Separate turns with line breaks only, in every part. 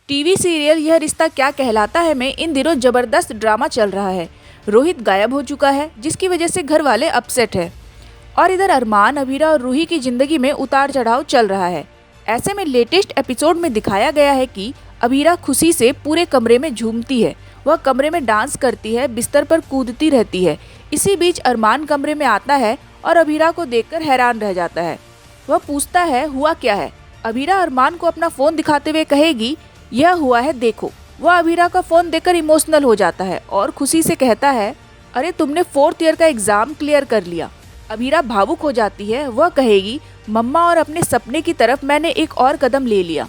TV serial यह रिश्ता क्या कहलाता है में इन दिनों जबरदस्त ड्रामा चल रहा है। रोहित गायब हो चुका है जिसकी वजह से घर वाले अपसेट है और इधर अरमान, अभीरा और रूही की जिंदगी में उतार चढ़ाव चल रहा है। ऐसे में लेटेस्ट एपिसोड में दिखाया गया है कि अभीरा खुशी से पूरे कमरे में झूमती है। वह कमरे में डांस करती है, बिस्तर पर कूदती रहती है। इसी बीच अरमान कमरे में आता है और अभीरा को देखकर हैरान रह जाता है। वह पूछता है हुआ क्या है। अभीरा अरमान को अपना फोन दिखाते हुए कहेगी यह हुआ है देखो। वह अभीरा का फोन देखकर इमोशनल हो जाता है और खुशी से कहता है अरे तुमने 4th ईयर का एग्जाम क्लियर कर लिया। अभीरा भावुक हो जाती है। वह कहेगी मम्मा और अपने सपने की तरफ मैंने एक और कदम ले लिया।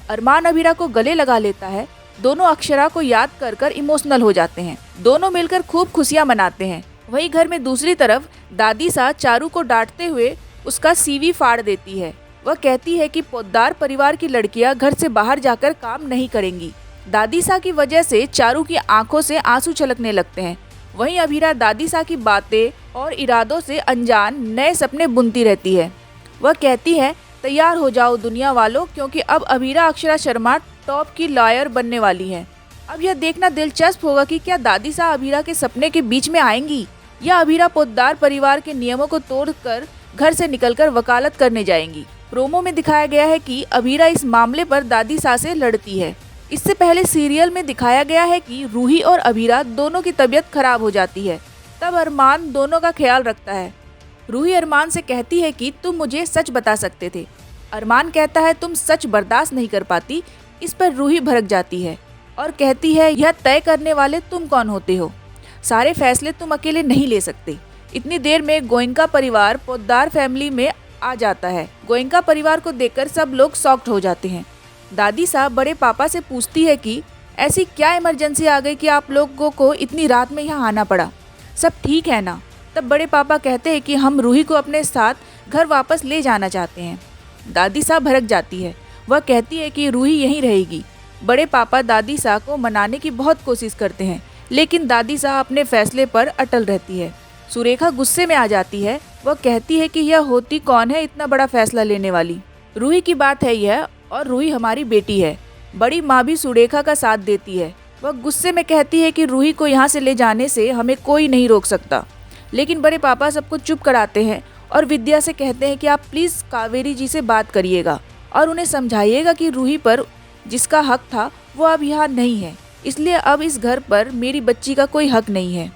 अरमान अभीरा को गले लगा लेता है। दोनों अक्षरा को याद कर कर इमोशनल हो जाते हैं। दोनों मिलकर खूब खुशियां मनाते हैं। वहीं घर में दूसरी तरफ दादी सा चारू को डांटते हुए उसका सीवी फाड़ देती है। वह कहती है कि पोद्दार परिवार की लड़कियां घर से बाहर जाकर काम नहीं करेंगी। दादी सा की वजह से चारू की आंखों से आंसू छलकने लगते हैं। वहीं अभीरा दादी सा की बातें और इरादों से अनजान नए सपने बुनती रहती है। वह कहती है तैयार हो जाओ दुनिया वालों, क्योंकि अब अभीरा अक्षरा शर्मा टॉप की लॉयर बनने वाली है। अब यह देखना दिलचस्प होगा कि क्या दादी सा अभीरा के सपने के बीच में आएंगी या अभीरा पोद्दार परिवार के नियमों को तोड़कर घर से निकलकर वकालत करने जाएंगी। प्रोमो में दिखाया गया है कि अभीरा इस मामले पर दादी सा से लड़ती है। इससे पहले सीरियल में दिखाया गया है कि रूही और अभीरा दोनों की तबीयत खराब हो जाती है। तब अरमान दोनों का ख्याल रखता है। रूही अरमान से कहती है कि तुम मुझे सच बता सकते थे। अरमान कहता है तुम सच बर्दाश्त नहीं कर पाती। इस पर रूही भड़क जाती है और कहती है यह तय करने वाले तुम कौन होते हो। सारे फैसले तुम अकेले नहीं ले सकते। इतनी देर में गोयनका परिवार पोद्दार फैमिली में आ जाता है। गोयनका परिवार को देखकर सब लोग शॉक्ड हो जाते हैं। दादी साहब बड़े पापा से पूछती है कि ऐसी क्या इमरजेंसी आ गई कि आप लोगों को इतनी रात में यहाँ आना पड़ा, सब ठीक है ना। तब बड़े पापा कहते हैं कि हम रूही को अपने साथ घर वापस ले जाना चाहते हैं। दादी साहब भड़क जाती है। वह कहती है कि रूही यहीं रहेगी। बड़े पापा दादी साहब को मनाने की बहुत कोशिश करते हैं, लेकिन दादी साहब अपने फैसले पर अटल रहती है। सुरेखा गुस्से में आ जाती है। वह कहती है कि यह होती कौन है इतना बड़ा फैसला लेने वाली। रूही की बात है यह, और रूही हमारी बेटी है। बड़ी माँ भी सुरेखा का साथ देती है। वह गुस्से में कहती है कि रूही को यहाँ से ले जाने से हमें कोई नहीं रोक सकता। लेकिन बड़े पापा सबको चुप कराते हैं और विद्या से कहते हैं कि आप प्लीज़ कावेरी जी से बात करिएगा और उन्हें समझाइएगा कि रूही पर जिसका हक था वो अब यहाँ नहीं है, इसलिए अब इस घर पर मेरी बच्ची का कोई हक नहीं है।